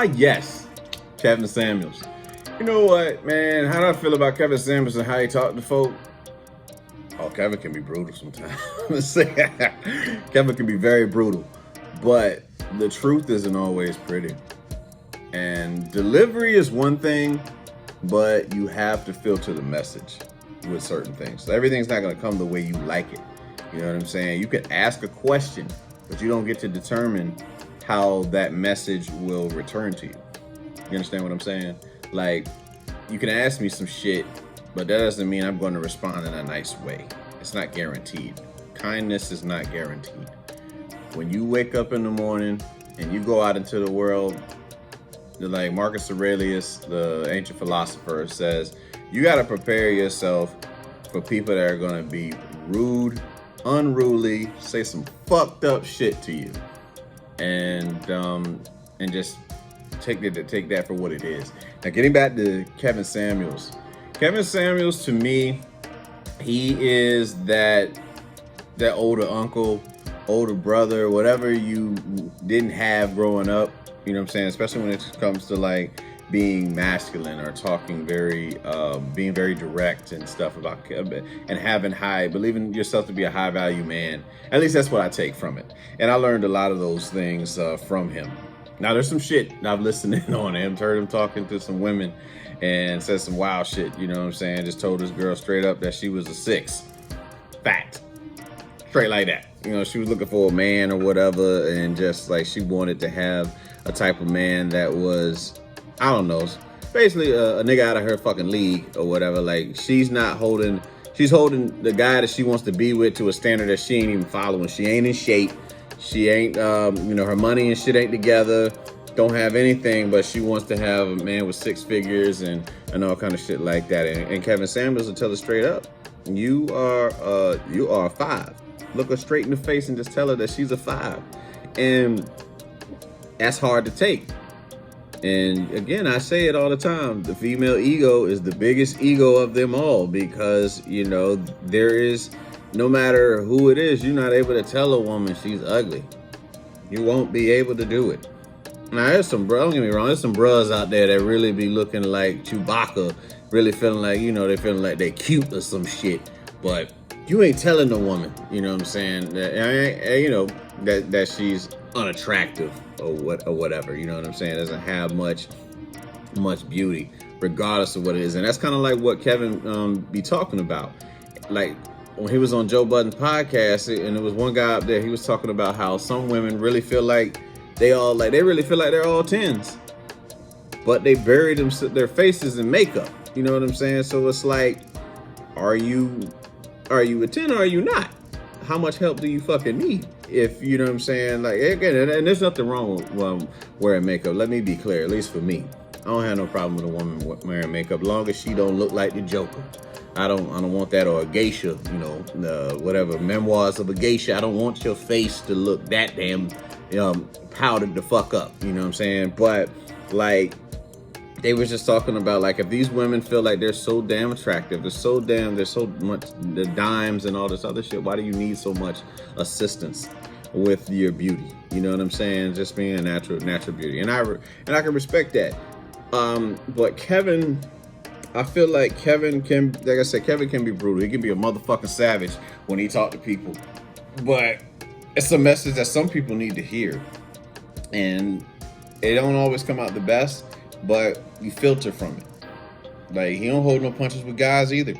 Yes, Kevin Samuels. You know what, man? How do I feel about Kevin Samuels and how he talked to folk? Oh, Kevin can be brutal sometimes. Kevin can be very brutal, but the truth isn't always pretty. And delivery is one thing, but you have to filter the message with certain things. So everything's not going to come the way you like it. You know what I'm saying? You can ask a question, but you don't get to determine how that message will return to you. You understand what I'm saying? Like, you can ask me some shit, but that doesn't mean I'm going to respond in a nice way. It's not guaranteed. Kindness is not guaranteed. When you wake up in the morning and you go out into the world, like Marcus Aurelius, the ancient philosopher, says, you got to prepare yourself for people that are going to be rude, unruly, say some fucked up shit to you, and just take that for what it is. Now, getting back to Kevin Samuels. Kevin Samuels, to me, he is that older uncle, older brother, whatever you didn't have growing up. You know what I'm saying? Especially when it comes to like being masculine or talking being very direct and stuff about, and believing yourself to be a high value man. At least that's what I take from it. And I learned a lot of those things from him. Now there's some shit I've listened in on him, heard him talking to some women and said some wild shit. You know what I'm saying? Just told this girl straight up that she was a 6. Fact. Straight like that. You know, she was looking for a man or whatever, and just like she wanted to have a type of man that was, I don't know, basically a nigga out of her fucking league or whatever. Like, she's holding the guy that she wants to be with to a standard that she ain't even following. She ain't in shape. She ain't, her money and shit ain't together. Don't have anything, but she wants to have a man with 6 figures and all kind of shit like that. And Kevin Samuels will tell her straight up, you are a 5. Look her straight in the face and just tell her that she's a 5. And that's hard to take. And again, I say it all the time. The female ego is the biggest ego of them all, because, you know, there is, no matter who it is, you're not able to tell a woman she's ugly. You won't be able to do it. Now, don't get me wrong, there's some bros out there that really be looking like Chewbacca, really feeling like, they feeling like they cute or some shit. But you ain't telling no woman, you know what I'm saying, that, that she's unattractive or whatever, you know what I'm saying, doesn't have much beauty, regardless of what it is. And that's kind of like what Kevin be talking about. Like, when he was on Joe Budden's podcast, and there was one guy up there, he was talking about how some women really feel like they really feel like they're all 10s, but they bury their faces in makeup. You know what I'm saying? So it's like, are you a 10 or are you not? How much help do you fucking need? If, you know what I'm saying? Like, again, and there's nothing wrong with wearing makeup. Let me be clear, at least for me. I don't have no problem with a woman wearing makeup, long as she don't look like the Joker. I don't want that, or a geisha, whatever, memoirs of a geisha. I don't want your face to look that damn powdered the fuck up. You know what I'm saying? But like, they was just talking about, like, if these women feel like they're so damn attractive, there's so much the dimes and all this other shit, why do you need so much assistance with your beauty? You know what I'm saying? Just being a natural beauty. And I can respect that. But Kevin, I feel like Kevin can, like I said, Kevin can be brutal. He can be a motherfucking savage when he talk to people. But it's a message that some people need to hear. And it don't always come out the best, but you filter from it. Like, he don't hold no punches with guys either.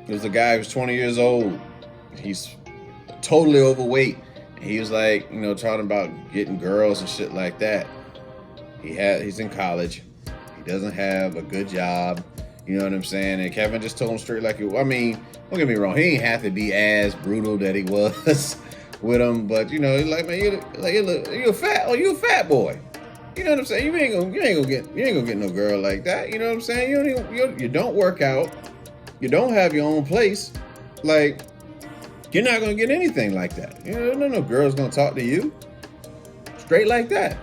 There's a guy who's 20 years old. He's totally overweight. He was like, talking about getting girls and shit like that. He's in college. He doesn't have a good job. You know what I'm saying? And Kevin just told him straight like, don't get me wrong, he ain't have to be as brutal that he was with him, but he's like, man, you a fat boy. You know what I'm saying? You ain't gonna get no girl like that. You know what I'm saying? You don't work out. You don't have your own place. Like, you're not gonna get anything like that. No girl's gonna talk to you straight like that.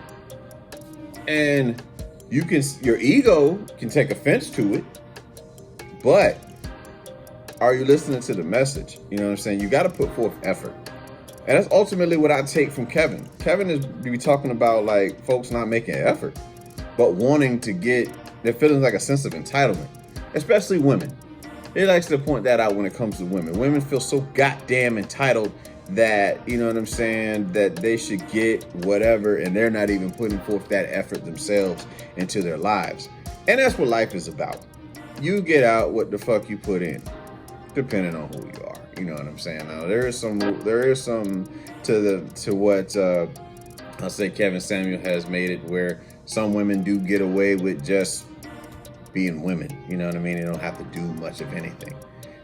And your ego can take offense to it, but are you listening to the message? You know what I'm saying? You got to put forth effort. And that's ultimately what I take from Kevin. Kevin is be talking about, like, folks not making effort. but wanting to get, they're feeling like a sense of entitlement, especially women. He likes to point that out when it comes to women. Women feel so goddamn entitled that, you know what I'm saying, that they should get whatever, and they're not even putting forth that effort themselves into their lives. And that's what life is about. You get out what the fuck you put in, depending on who you are. You know what I'm saying? Now there is some to what I'll say Kevin Samuel has made it where some women do get away with just being women. You know what I mean? They don't have to do much of anything.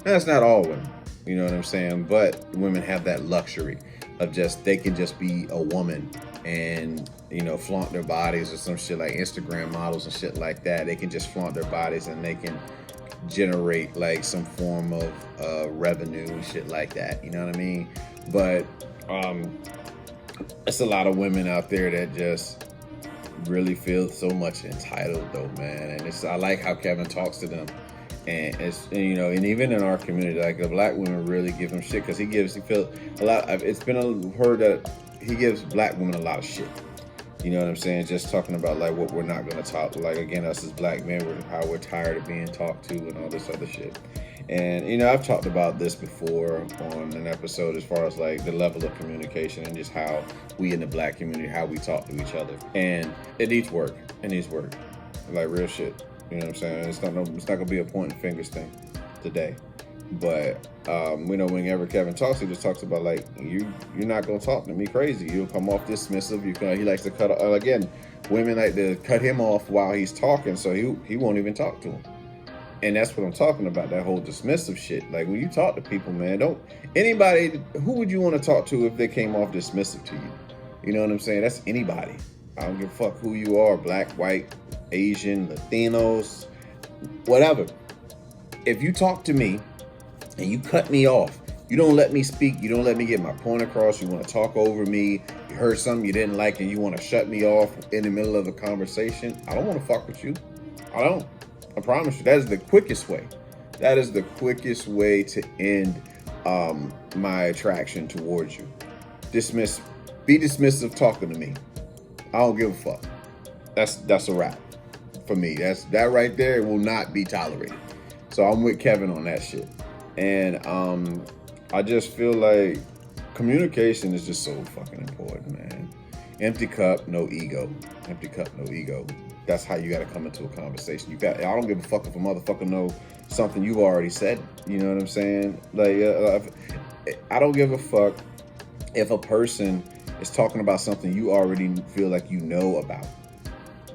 Now, that's not all women. You know what I'm saying? But women have that luxury of just, they can just be a woman and, you know, flaunt their bodies or some shit, like Instagram models and shit like that. They can just flaunt their bodies and they can generate like some form of revenue and shit like that. You know what I mean? But it's a lot of women out there that just really feel so much entitled though, man. And I like how Kevin talks to them. And it's, you know, and even in our community, like the black women really give him shit because he feels a lot. It's been heard that he gives black women a lot of shit. You know what I'm saying? Just talking about like what we're not going to talk, like again, us as black men, how we're tired of being talked to and all this other shit. And, you know, I've talked about this before on an episode as far as like the level of communication and just how we in the black community, how we talk to each other. And it needs work. It needs work. Like real shit. You know what I'm saying? It's not gonna be a pointing fingers thing today. But we know whenever Kevin talks, he just talks about like you're not gonna talk to me crazy. You'll come off dismissive. He likes to cut again. Women like to cut him off while he's talking, so he won't even talk to him. And that's what I'm talking about. That whole dismissive shit. Like when you talk to people, man, who would you want to talk to if they came off dismissive to you? You know what I'm saying? That's anybody. I don't give a fuck who you are, black, white, Asian, Latinos, whatever. If you talk to me and you cut me off, you don't let me speak, you don't let me get my point across, you want to talk over me, you heard something you didn't like and you want to shut me off in the middle of a conversation, I don't want to fuck with you. I don't. I promise you, that is the quickest way. That is the quickest way to end my attraction towards you. Be dismissive talking to me. I don't give a fuck. That's a wrap for me. That right there will not be tolerated. So I'm with Kevin on that shit. And I just feel like communication is just so fucking important, man. Empty cup, no ego. Empty cup, no ego. That's how you got to come into a conversation. I don't give a fuck if a motherfucker know something you've already said. You know what I'm saying? Like, I don't give a fuck if a person is talking about something you already feel like you know about.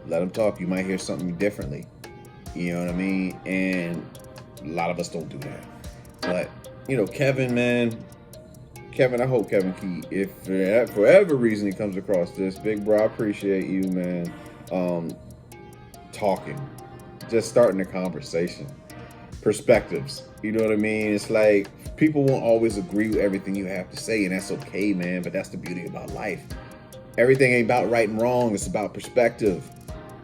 Let them talk. You might hear something differently. You know what I mean? And a lot of us don't do that. But, you know, Kevin, I hope Kevin Key, if for whatever reason he comes across this, big bro, I appreciate you, man. Talking, just starting a conversation, perspectives. You know what I mean? It's like people won't always agree with everything you have to say, and that's okay, man. But that's the beauty about life. Everything ain't about right and wrong. It's about perspective.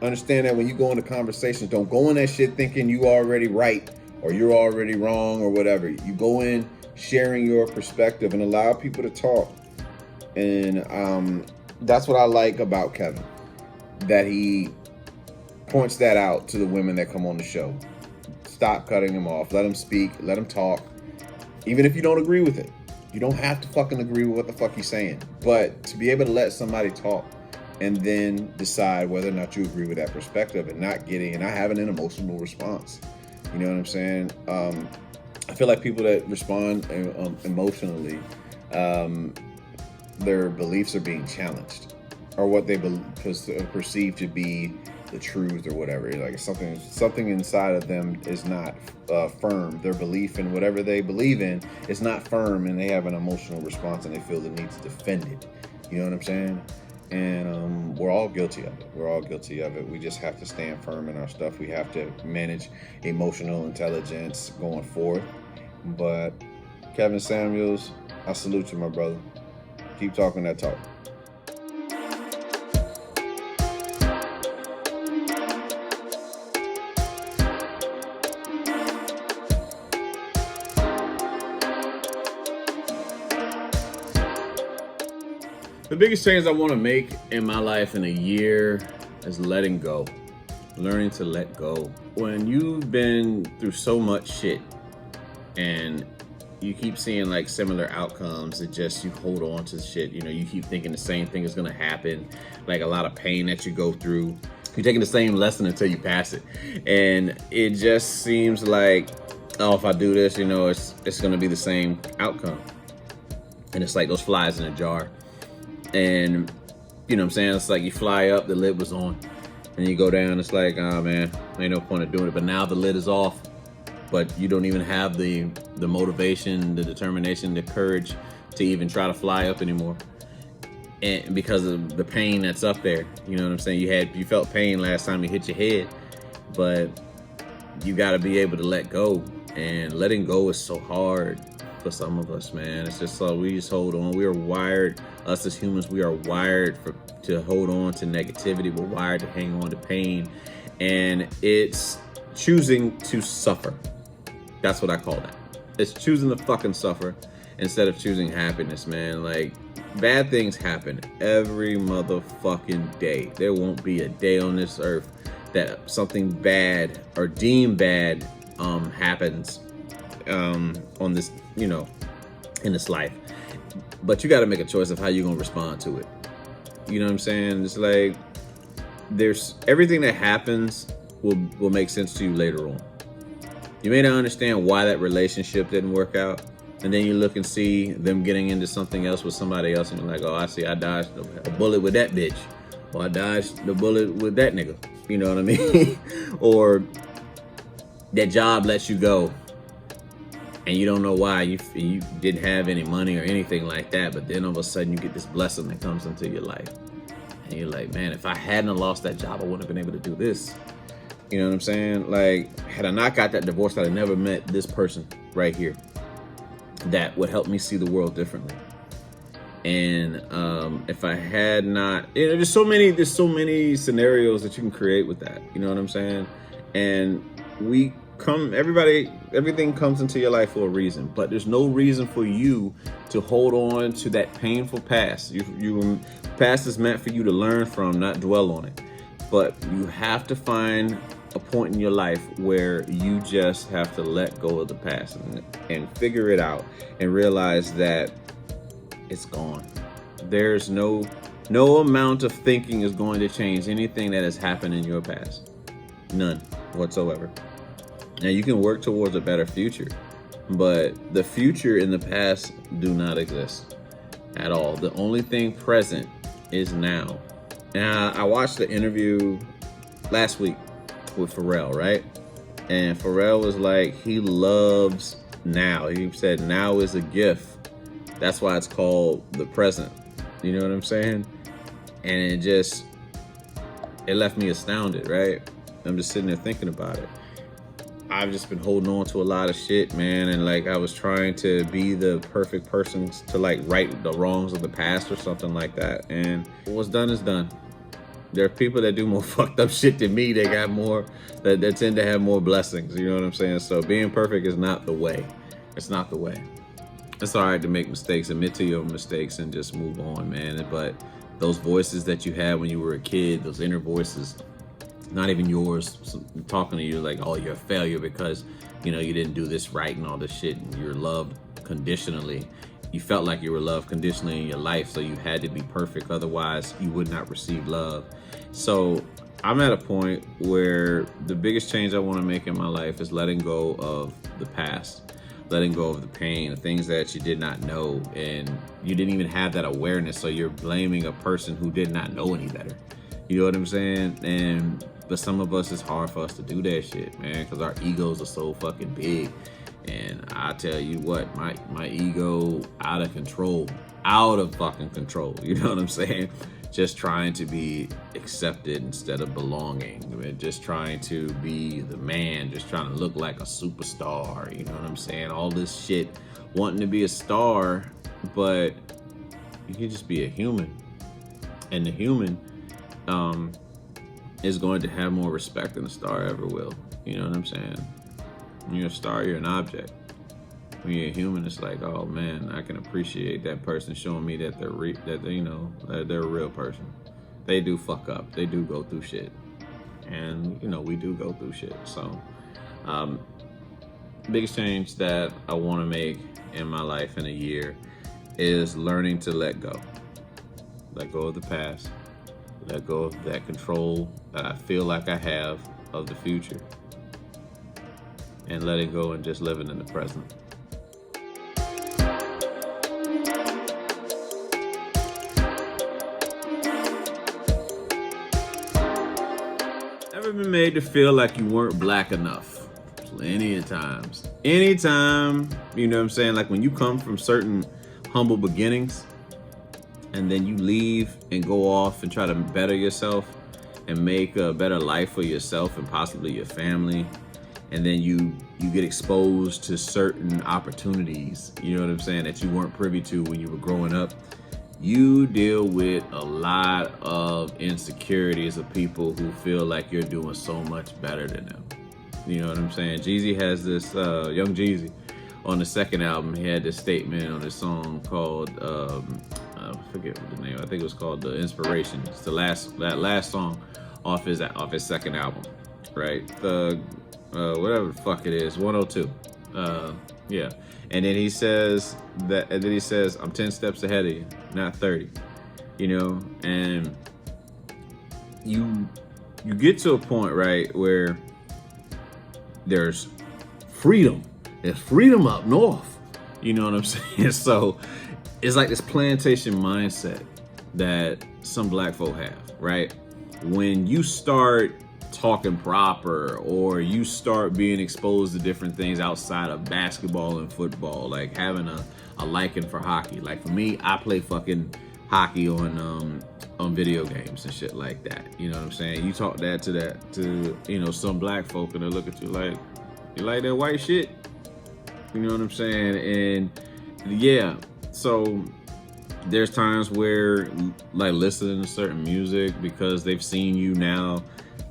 Understand that when you go into conversations, don't go in that shit thinking you already right or you're already wrong or whatever. You go in sharing your perspective and allow people to talk. And that's what I like about Kevin, that he points that out to the women that come on the show. Stop cutting him off. Let him speak. Let him talk. Even if you don't agree with it. You don't have to fucking agree with what the fuck he's saying. But to be able to let somebody talk and then decide whether or not you agree with that perspective and not having an emotional response. You know what I'm saying? I feel like people that respond emotionally, their beliefs are being challenged, or what they perceive to be the truth or whatever. Like something inside of them is not firm. Their belief in whatever they believe in is not firm, and they have an emotional response and they feel the need to defend it. You know what I'm saying? And we're all guilty of it. We're all guilty of it. We just have to stand firm in our stuff. We have to manage emotional intelligence going forth. But Kevin Samuels, I salute you, my brother. Keep talking that talk. The biggest change I want to make in my life in a year is letting go. learning to let go. When you've been through so much shit and you keep seeing like similar outcomes, it just, you hold on to shit. You know, you keep thinking the same thing is gonna happen, like a lot of pain that you go through. You're taking the same lesson until you pass it. And it just seems like, oh, if I do this, you know, it's gonna be the same outcome. And it's like those flies in a jar. And you know what I'm saying? It's like you fly up, the lid was on. And you go down, it's like, oh man, ain't no point of doing it. But now the lid is off. But you don't even have the motivation, the determination, the courage to even try to fly up anymore. And because of the pain that's up there, you know what I'm saying? You felt pain last time you hit your head, but you got to be able to let go. And letting go is so hard for some of us, man. It's just so we just hold on. We are wired, us as humans, we are wired to hold on to negativity. We're wired to hang on to pain, and it's choosing to suffer. That's what I call that. It's choosing to fucking suffer instead of choosing happiness, man. Like, bad things happen every motherfucking day. There won't be a day on this earth that something bad or deemed bad happens on this, you know, in this life. But you got to make a choice of how you're gonna respond to it. You know what I'm saying? It's like there's everything that happens will make sense to you later on. You may not understand why that relationship didn't work out, and then you look and see them getting into something else with somebody else, and you're like, oh, I see, I dodged a bullet with that bitch, or I dodged the bullet with that nigga. You know what I mean? Or that job lets you go, and you don't know why. You didn't have any money or anything like that, but then all of a sudden you get this blessing that comes into your life, and you're like, man, if I hadn't lost that job, I wouldn't have been able to do this. You know what I'm saying? Like, had I not got that divorce, I'd have never met this person right here that would help me see the world differently. And if I had not, you know, there's so many scenarios that you can create with that. You know what I'm saying? And everything comes into your life for a reason, but there's no reason for you to hold on to that painful past. Past is meant for you to learn from, not dwell on it. But you have to find a point in your life where you just have to let go of the past and figure it out and realize that it's gone. There's no amount of thinking is going to change anything that has happened in your past. None whatsoever. Now you can work towards a better future, but the future and the past do not exist at all. The only thing present is now. And I watched the interview last week with Pharrell, right? And Pharrell was like, he loves now. He said now is a gift. That's why it's called the present. You know what I'm saying? And it left me astounded, right? I'm just sitting there thinking about it. I've just been holding on to a lot of shit, man. And like, I was trying to be the perfect person to like right the wrongs of the past or something like that. And what's done is done. There are people that do more fucked up shit than me. They got more, that tend to have more blessings. You know what I'm saying? So being perfect is not the way. It's not the way. It's all right to make mistakes, admit to your mistakes, and just move on, man. But those voices that you had when you were a kid, those inner voices, not even yours, talking to you like, oh, you're a failure because, you know, you didn't do this right and all this shit, and you're loved conditionally. You felt like you were loved conditionally in your life, so you had to be perfect. Otherwise, you would not receive love. So I'm at a point where the biggest change I want to make in my life is letting go of the past, letting go of the pain, the things that you did not know, and you didn't even have that awareness. So you're blaming a person who did not know any better. You know what I'm saying? But some of us, it's hard for us to do that shit, man, because our egos are so fucking big. And I tell you what, my ego out of fucking control. You know what I'm saying? Just trying to be accepted instead of belonging. I mean, just trying to be the man, just trying to look like a superstar. You know what I'm saying? All this shit, wanting to be a star, but you can just be a human. And the human is going to have more respect than the star ever will. You know what I'm saying? When you're a star, you're an object. When you're a human, it's like, oh man, I can appreciate that person showing me that they're a real person. They do fuck up. They do go through shit. and we do go through shit. So biggest change that I want to make in my life in a year is learning to let go of the past, let go of that control that I feel like I have of the future, and letting go and just living in the present. Ever been made to feel like you weren't black enough? Plenty of times. Anytime, you know what I'm saying? Like when you come from certain humble beginnings and then you leave and go off and try to better yourself and make a better life for yourself and possibly your family, and then you get exposed to certain opportunities, you know what I'm saying, that you weren't privy to when you were growing up. You deal with a lot of insecurities of people who feel like you're doing so much better than them. You know what I'm saying? Jeezy has this, Young Jeezy, on the second album, he had this statement on his song called, I forget what the name, I think it was called The Inspiration. It's that last song off his second album, right? Whatever the fuck it is, 102. Yeah. And then he says, I'm 10 steps ahead of you, not 30. And you get to a point, right, where there's freedom. There's freedom up north. You know what I'm saying? So it's like this plantation mindset that some black folk have, right? When you start talking proper, or you start being exposed to different things outside of basketball and football, like having a liking for hockey. Like for me, I play fucking hockey on video games and shit like that. You know what I'm saying? You talk that to some black folk and they look at you like, you like that white shit? You know what I'm saying? And yeah, so there's times where like listening to certain music because they've seen you now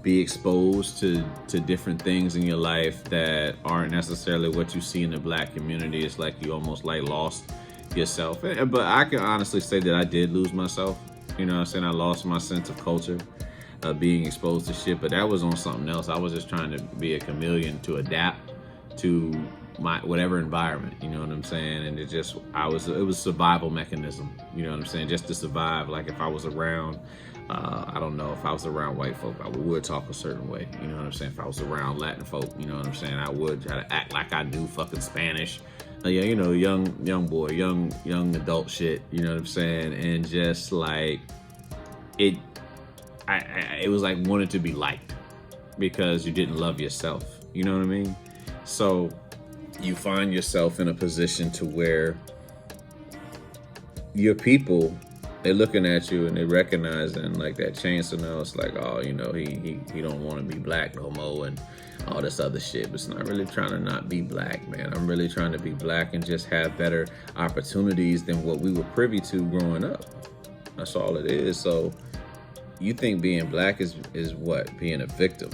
be exposed to different things in your life that aren't necessarily what you see in the black community. It's like you almost like lost yourself. But I can honestly say that I did lose myself. You know what I'm saying? I lost my sense of culture, being exposed to shit, but that was on something else. I was just trying to be a chameleon to adapt to my whatever environment, you know what I'm saying? And it was survival mechanism, you know what I'm saying? Just to survive. Like if I was around, I don't know, if I was around white folk, I would talk a certain way, you know what I'm saying? If I was around Latin folk, you know what I'm saying? I would try to act like I knew fucking Spanish. Yeah, young boy, young adult shit, you know what I'm saying? And just like, it was like wanting to be liked because you didn't love yourself, you know what I mean? So you find yourself in a position to where your people, they're looking at you and they recognizing like that change. So now it's like, oh, he don't want to be black no more and all this other shit. But it's not really trying to not be black, man. I'm really trying to be black and just have better opportunities than what we were privy to growing up. That's all it is. So you think being black is what? Being a victim,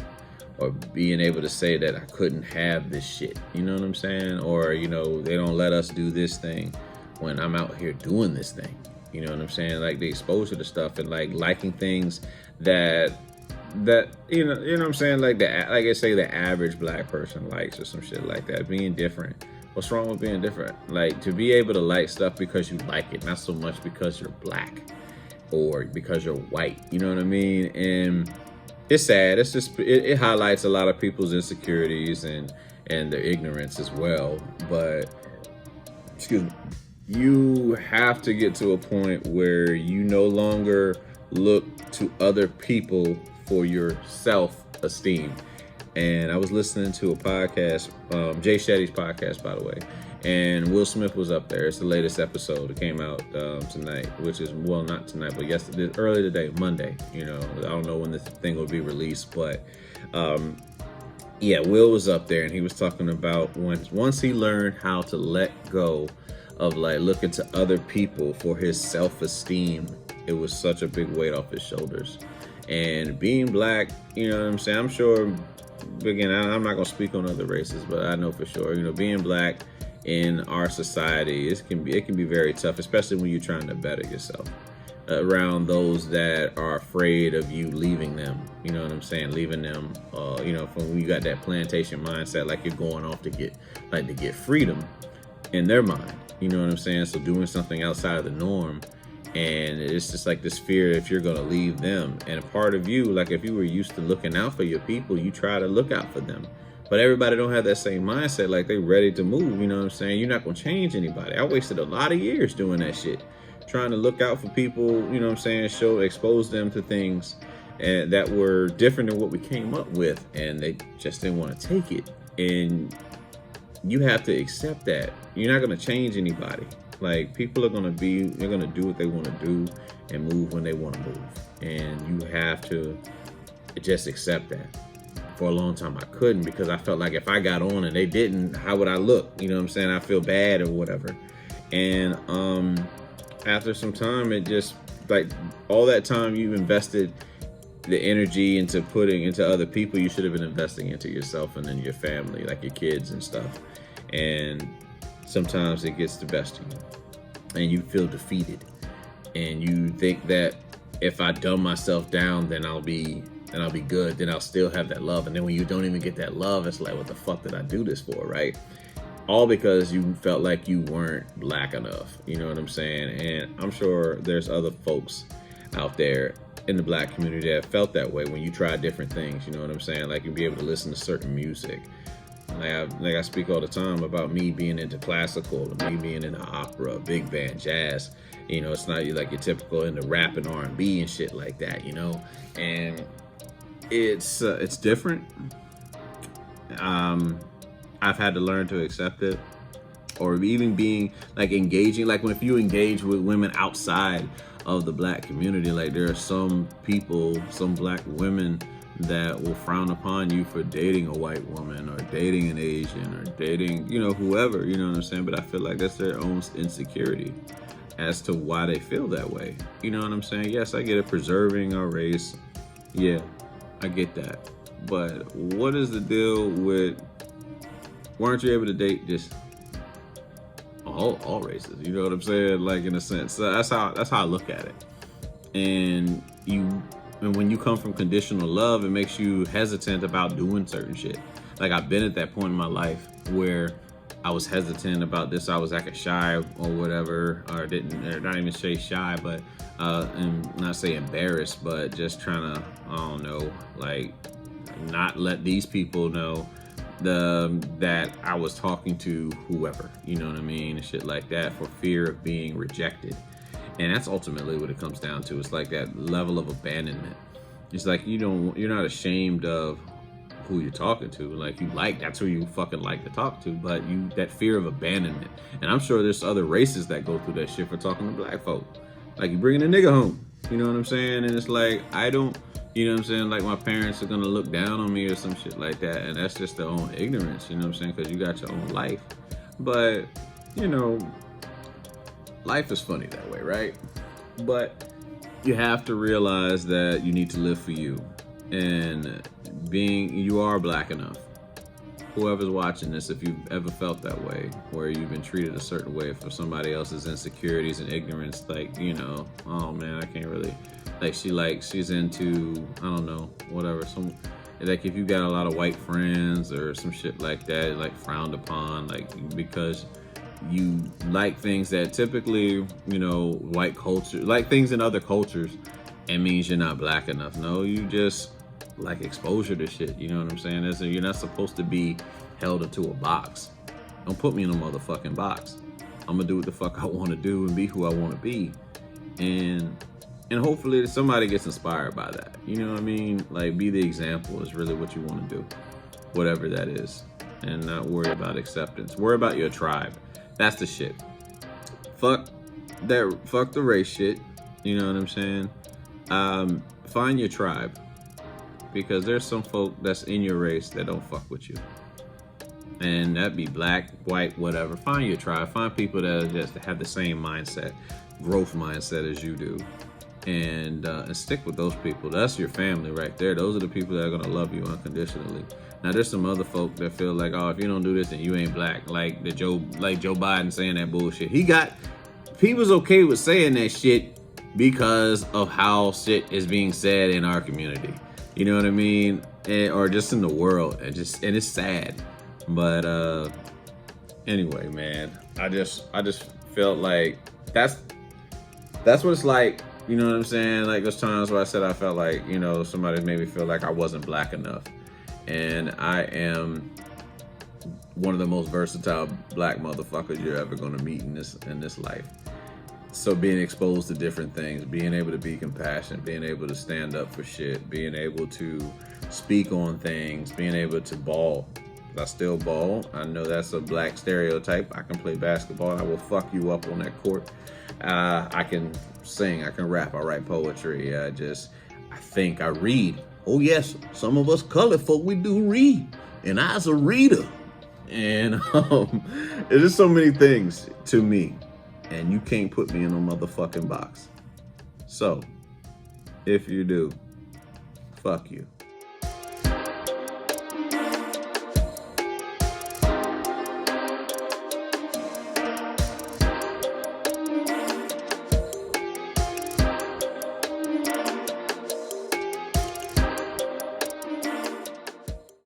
or being able to say that I couldn't have this shit. You know what I'm saying? Or, they don't let us do this thing when I'm out here doing this thing. You know what I'm saying? Like the exposure to stuff and like liking things that you know what I'm saying? Like I say the average black person likes, or some shit like that. Being different. What's wrong with being different? Like to be able to like stuff because you like it, not so much because you're black or because you're white. You know what I mean? And it's sad. It's just it highlights a lot of people's insecurities and their ignorance as well. But excuse me. You have to get to a point where you no longer look to other people for your self-esteem. And I was listening to a podcast, J.E.T.Sense podcast, by the way, and Will Smith was up there. It's the latest episode. It came out tonight, which is, well, not tonight, but yesterday, early today, Monday. I don't know when this thing will be released, but yeah, Will was up there and he was talking about once he learned how to let go of like looking to other people for his self-esteem, it was such a big weight off his shoulders. And being black, you know what I'm saying? I'm sure, again, I'm not gonna speak on other races, but I know for sure, being black in our society, it can be very tough, especially when you're trying to better yourself. around those that are afraid of you leaving them. You know what I'm saying? Leaving them, from when you got that plantation mindset, like you're going off to get freedom in their mind. You know what I'm saying? So doing something outside of the norm. And it's just like this fear if you're going to leave them. And a part of you, like if you were used to looking out for your people, you try to look out for them. But everybody don't have that same mindset, like they ready to move. You know what I'm saying? You're not going to change anybody. I wasted a lot of years doing that shit, trying to look out for people, you know what I'm saying, expose them to things and that were different than what we came up with. And they just didn't want to take it. And you have to accept that. You're not going to change anybody. Like, people are they're going to do what they want to do and move when they want to move. And you have to just accept that. For a long time, I couldn't, because I felt like if I got on and they didn't, how would I look? You know what I'm saying? I feel bad or whatever. And after some time, it just, like, all that time you've invested the energy into putting into other people, you should have been investing into yourself and then your family, like your kids and stuff. And sometimes it gets the best of you and you feel defeated and you think that if I dumb myself down, then I'll be good, then I'll still have that love. And then when you don't even get that love, it's like, what the fuck did I do this for, right? All because you felt like you weren't black enough. You know what I'm saying? And I'm sure there's other folks out there in the black community that felt that way when you try different things. You know what I'm saying? Like, you'd be able to listen to certain music. Like I speak all the time about me being into classical, me being into opera, big band, jazz. You know, it's not like your typical into rap and R&B and shit like that, you know? And it's different. I've had to learn to accept it, or even being like engaging, like if you engage with women outside of the black community, like there are some people, some black women that will frown upon you for dating a white woman or dating an Asian or dating, whoever, you know what I'm saying? But I feel like that's their own insecurity as to why they feel that way. You know what I'm saying? Yes, I get it, preserving our race. Yeah, I get that. But what is the deal with, weren't you able to date just all races? You know what I'm saying? Like, in a sense. So that's how I look at it. And when you come from conditional love, it makes you hesitant about doing certain shit. Like, I've been at that point in my life where I was hesitant about this. I was acting shy or whatever, or not even say shy, but and not say embarrassed, but just trying to, I don't know, like, not let these people know that I was talking to whoever, you know what I mean, and shit like that, for fear of being rejected. And that's ultimately what it comes down to. It's like that level of abandonment. It's like you're not ashamed of who you're talking to. Like, that's who you fucking like to talk to, but that fear of abandonment. And I'm sure there's other races that go through that shit for talking to black folk. Like, you bringing a nigga home, you know what I'm saying? And it's like, I don't, you know what I'm saying? Like, my parents are gonna look down on me or some shit like that. And that's just their own ignorance, you know what I'm saying? Because you got your own life. But, life is funny that way, right? But you have to realize that you need to live for you. And you are black enough. Whoever's watching this, if you've ever felt that way, where you've been treated a certain way for somebody else's insecurities and ignorance, like, oh man, I can't really, like, she's into, I don't know, whatever, like, if you got a lot of white friends or some shit like that, like, frowned upon, like, because you like things that typically, white culture, like things in other cultures, it means you're not black enough. No, you just like exposure to shit, you know what I'm saying? You're not supposed to be held into a box. Don't put me in a motherfucking box. I'm gonna do what the fuck I want to do and be who I want to be. And hopefully somebody gets inspired by that. You know what I mean? Like, be the example is really what you want to do, whatever that is. And not worry about acceptance. Worry about your tribe. That's the shit. Fuck the race shit. You know what I'm saying? Find your tribe. Because there's some folk that's in your race that don't fuck with you. And that'd be black, white, whatever. Find your tribe. Find people that just have the same mindset, growth mindset as you do. And stick with those people. That's your family right there. Those are the people that are gonna love you unconditionally. Now, there's some other folk that feel like, oh, if you don't do this, then you ain't black. Like Joe Biden saying that bullshit. He was okay with saying that shit because of how shit is being said in our community. You know what I mean? Or just in the world. And it's sad. But anyway, man, I just felt like that's what it's like. You know what I'm saying? Like those times where I said I felt like, you know, somebody made me feel like I wasn't black enough. And I am one of the most versatile black motherfuckers you're ever gonna meet in this life. So being exposed to different things, being able to be compassionate, being able to stand up for shit, being able to speak on things, being able to ball. I still ball. I know that's a black stereotype. I can play basketball. I will fuck you up on that court. I can sing. I can rap. I write poetry. I think. I read. Oh yes, some of us colored folk, we do read. And I's a reader. And it's just so many things to me. And you can't put me in a motherfucking box. So, if you do, fuck you.